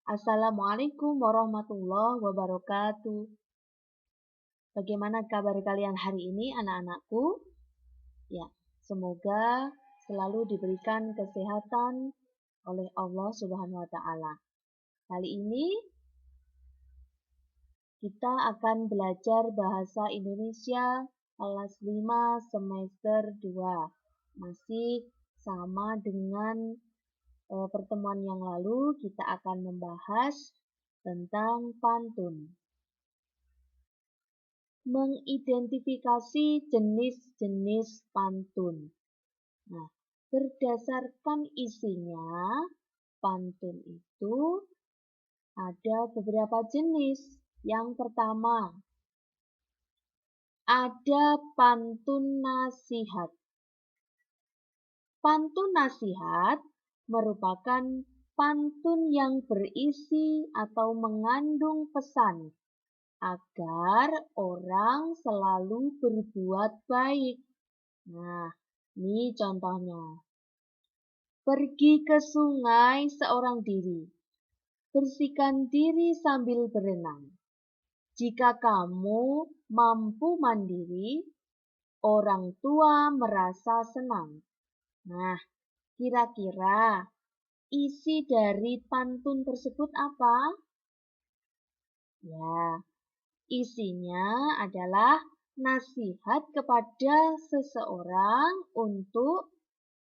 Assalamualaikum warahmatullahi wabarakatuh. Bagaimana kabar kalian hari ini, anak-anakku? Ya, semoga selalu diberikan kesehatan oleh Allah Subhanahu wa Ta'ala. Kali ini kita akan belajar bahasa Indonesia kelas 5 semester 2. Masih sama dengan pertemuan yang lalu, kita akan membahas tentang pantun. Mengidentifikasi jenis-jenis pantun. Nah, berdasarkan isinya, pantun itu ada beberapa jenis. Yang pertama, ada pantun nasihat. Pantun nasihat merupakan pantun yang berisi atau mengandung pesan agar orang selalu berbuat baik. Nah, ini contohnya. Pergi ke sungai seorang diri. Bersihkan diri sambil berenang. Jika kamu mampu mandiri, orang tua merasa senang. Nah, kira-kira isi dari pantun tersebut apa? Ya, isinya adalah nasihat kepada seseorang untuk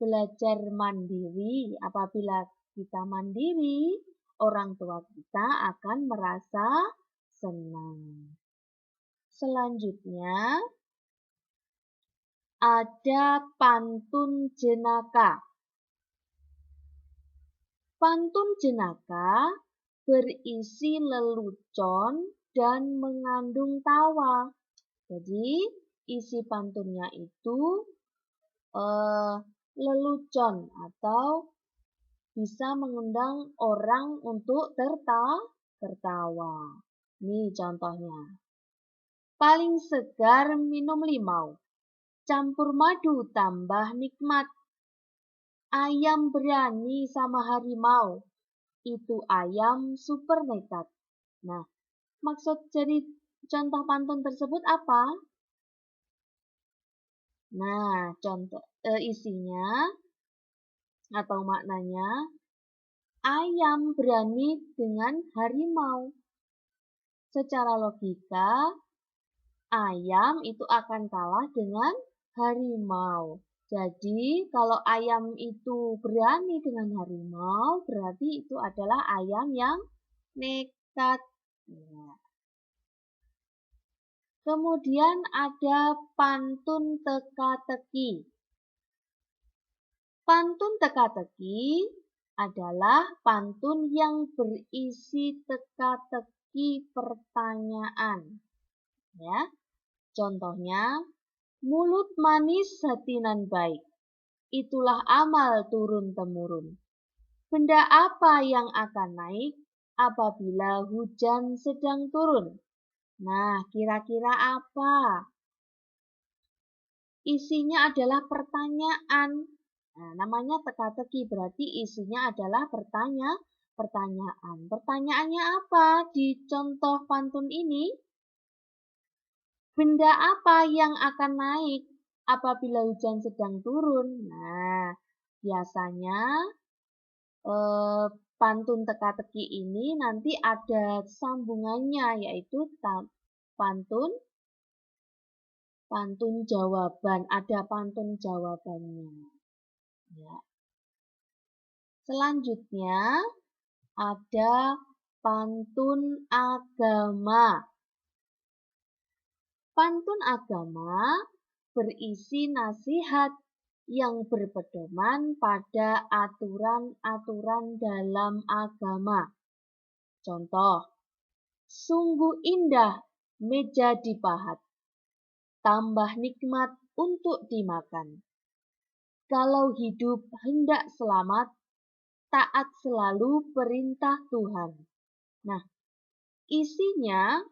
belajar mandiri. Apabila kita mandiri, orang tua kita akan merasa senang. Selanjutnya, ada pantun jenaka. Pantun jenaka berisi lelucon dan mengandung tawa. Jadi, isi pantunnya itu lelucon atau bisa mengundang orang untuk tertawa. Ini contohnya. Paling segar minum limau, campur madu tambah nikmat. Ayam berani sama harimau, itu ayam super nekat. Nah, maksud dari contoh pantun tersebut apa? Nah, contoh isinya atau maknanya, ayam berani dengan harimau. Secara logika, ayam itu akan kalah dengan harimau. Jadi, kalau ayam itu berani dengan harimau, berarti itu adalah ayam yang nekat. Ya. Kemudian ada pantun teka-teki. Pantun teka-teki adalah pantun yang berisi teka-teki pertanyaan. Ya. Contohnya, mulut manis hati nan baik. Itulah amal turun-temurun. Benda apa yang akan naik apabila hujan sedang turun? Nah, kira-kira apa? Isinya adalah pertanyaan. Nah, namanya teka-teki, berarti isinya adalah pertanyaan. Pertanyaannya apa di contoh pantun ini? Benda apa yang akan naik apabila hujan sedang turun? Nah, biasanya pantun teka-teki ini nanti ada sambungannya, yaitu pantun jawaban. Ada pantun jawabannya. Ya. Selanjutnya ada pantun agama. Pantun agama berisi nasihat yang berpedoman pada aturan-aturan dalam agama. Contoh, sungguh indah meja dipahat, tambah nikmat untuk dimakan. Kalau hidup hendak selamat, taat selalu perintah Tuhan. Nah, isinya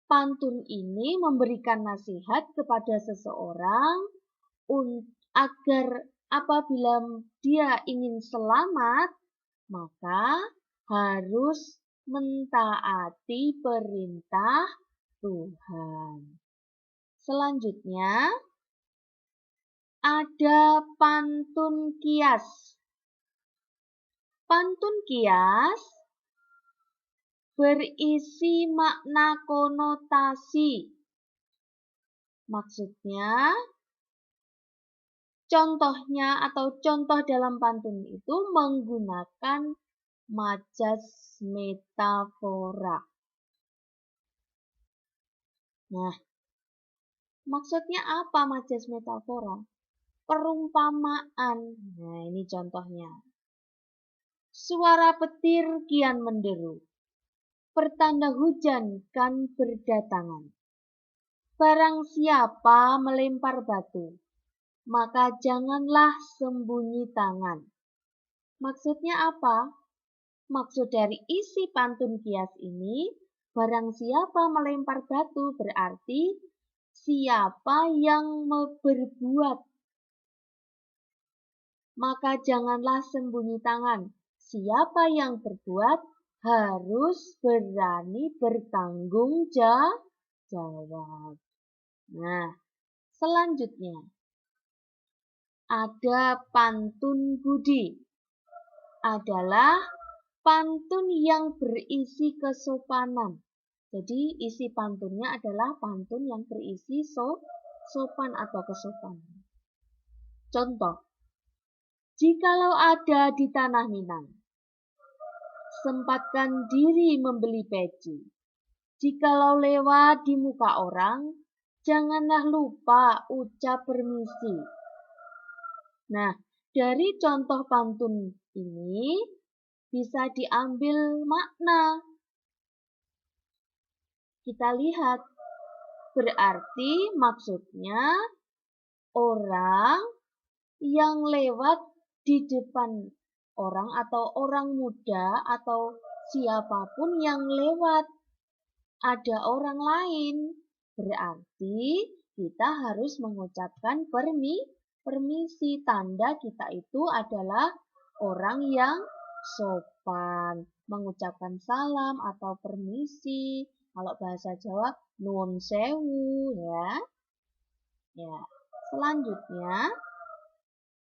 pantun ini memberikan nasihat kepada seseorang agar apabila dia ingin selamat, maka harus mentaati perintah Tuhan. Selanjutnya, ada pantun kias. Pantun kias berisi makna konotasi. Maksudnya, contohnya atau contoh dalam pantun itu menggunakan majas metafora. Nah, maksudnya apa majas metafora? Perumpamaan. Nah, ini contohnya. Suara petir kian menderu. Pertanda hujan kan berdatangan. Barang siapa melempar batu, maka janganlah sembunyi tangan. Maksudnya apa? Maksud dari isi pantun kias ini, barang siapa melempar batu berarti siapa yang berbuat, maka janganlah sembunyi tangan. Siapa yang berbuat harus berani bertanggung jawab. Nah, selanjutnya ada pantun budi. Adalah pantun yang berisi kesopanan. Jadi isi pantunnya adalah pantun yang berisi sopan atau kesopanan. Contoh, jikalau ada di tanah Minang, sempatkan diri membeli peci. Jikalau lewat di muka orang, janganlah lupa ucap permisi. Nah, dari contoh pantun ini bisa diambil makna. Kita lihat, berarti maksudnya orang yang lewat di depan orang atau orang muda atau siapapun yang lewat ada orang lain. Berarti kita harus mengucapkan permisi. Tanda kita itu adalah orang yang sopan. Mengucapkan salam atau permisi. Kalau bahasa Jawa, nuwun sewu ya. Ya. Selanjutnya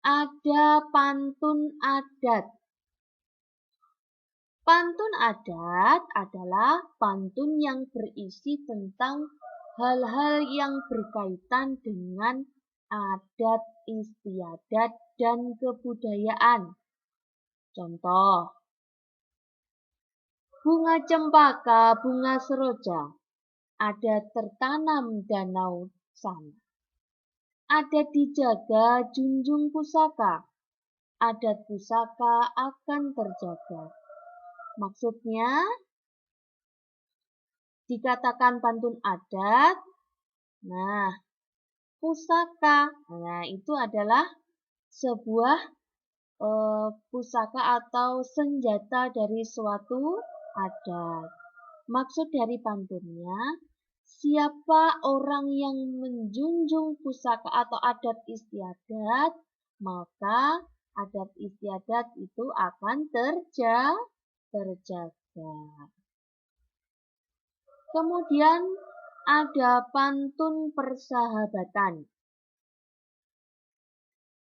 ada pantun adat. Pantun adat adalah pantun yang berisi tentang hal-hal yang berkaitan dengan adat istiadat dan kebudayaan. Contoh, bunga cempaka, bunga seroja, ada tertanam danau sana. Ada dijaga junjung pusaka, adat pusaka akan terjaga. Maksudnya, dikatakan pantun adat, nah, pusaka, nah itu adalah sebuah pusaka atau senjata dari suatu adat. Maksud dari pantunnya, siapa orang yang menjunjung pusaka atau adat istiadat, maka adat istiadat itu akan terjaga. Kemudian ada pantun persahabatan.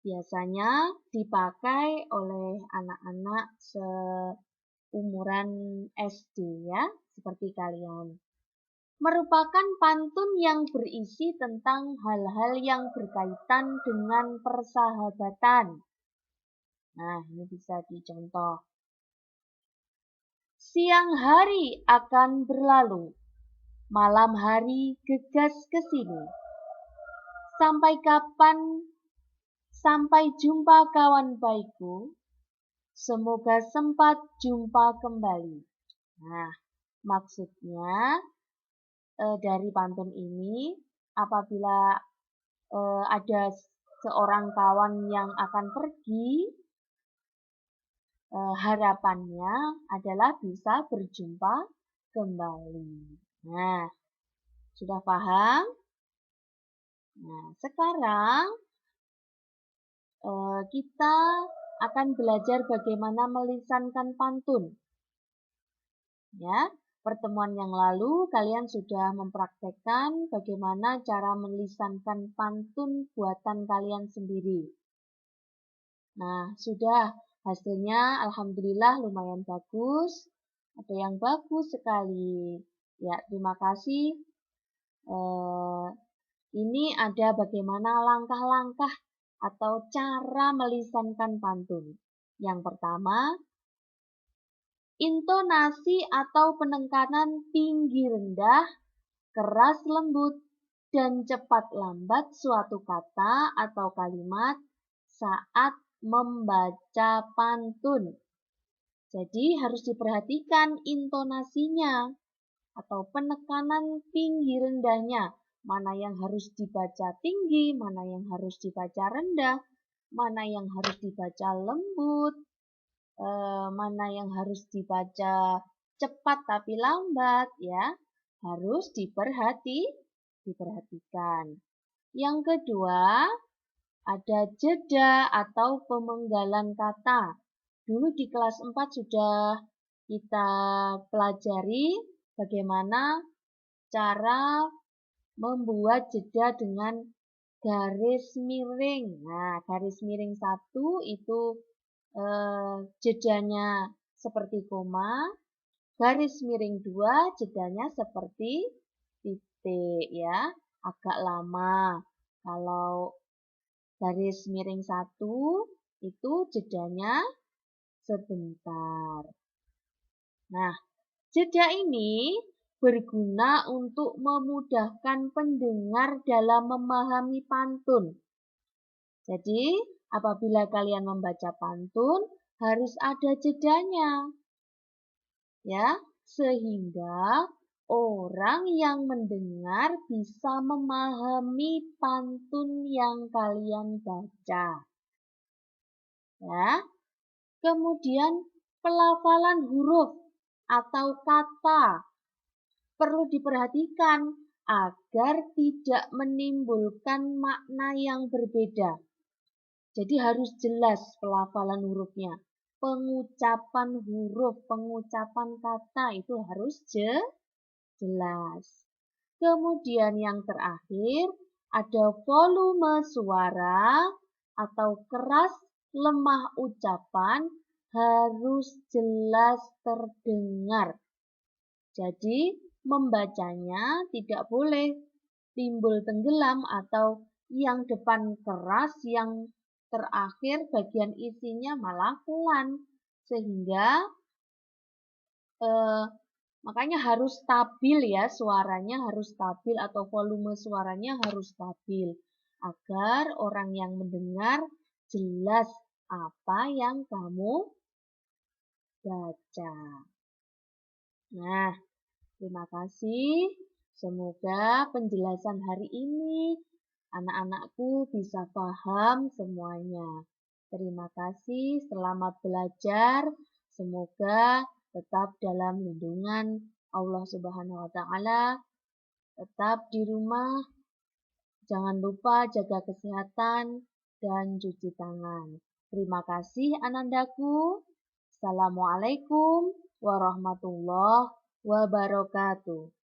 Biasanya dipakai oleh anak-anak seumuran SD ya, seperti kalian. Merupakan pantun yang berisi tentang hal-hal yang berkaitan dengan persahabatan. Nah, ini bisa dicontoh. Siang hari akan berlalu, malam hari gegas ke sini. Sampai jumpa kawan baikku, semoga sempat jumpa kembali. Nah, maksudnya dari pantun ini, apabila ada seorang kawan yang akan pergi, harapannya adalah bisa berjumpa kembali. Nah, sudah paham? Nah, sekarang kita akan belajar bagaimana melisankan pantun. Ya, pertemuan yang lalu kalian sudah mempraktekkan bagaimana cara melisankan pantun buatan kalian sendiri. Nah, sudah. Hasilnya alhamdulillah lumayan bagus. Ada yang bagus sekali. Ya, terima kasih. Ini ada bagaimana langkah-langkah atau cara melisankan pantun. Yang pertama, intonasi atau penekanan tinggi rendah, keras lembut, dan cepat lambat suatu kata atau kalimat saat membaca pantun. Jadi harus diperhatikan intonasinya atau penekanan tinggi rendahnya. Mana yang harus dibaca tinggi, mana yang harus dibaca rendah, mana yang harus dibaca lembut, mana yang harus dibaca cepat tapi lambat ya. Harus diperhatikan. Yang kedua, ada jeda atau pemenggalan kata. Dulu di kelas 4 sudah kita pelajari bagaimana cara membuat jeda dengan garis miring. Nah, garis miring 1 itu jedanya seperti koma, garis miring 2 jedanya seperti titik ya, agak lama. Kalau garis miring 1 itu jedanya sebentar. Nah, jeda ini berguna untuk memudahkan pendengar dalam memahami pantun. Jadi, apabila kalian membaca pantun, harus ada jedanya. Ya, sehingga orang yang mendengar bisa memahami pantun yang kalian baca. Ya. Kemudian pelafalan huruf atau kata perlu diperhatikan agar tidak menimbulkan makna yang berbeda. Jadi harus jelas pelafalan hurufnya. Pengucapan huruf, pengucapan kata itu harus jelas. Kemudian yang terakhir ada volume suara atau keras lemah ucapan harus jelas terdengar. Jadi membacanya tidak boleh timbul tenggelam atau yang depan keras, yang terakhir bagian isinya malah pelan. Sehingga makanya harus stabil ya, suaranya harus stabil atau volume suaranya harus stabil. Agar orang yang mendengar jelas apa yang kamu baca. Nah, terima kasih. Semoga penjelasan hari ini anak-anakku bisa paham semuanya. Terima kasih, selamat belajar. Semoga tetap dalam lindungan Allah Subhanahu wa taala. Tetap di rumah. Jangan lupa jaga kesehatan dan cuci tangan. Terima kasih anandaku. Assalamualaikum warahmatullahi wabarakatuh.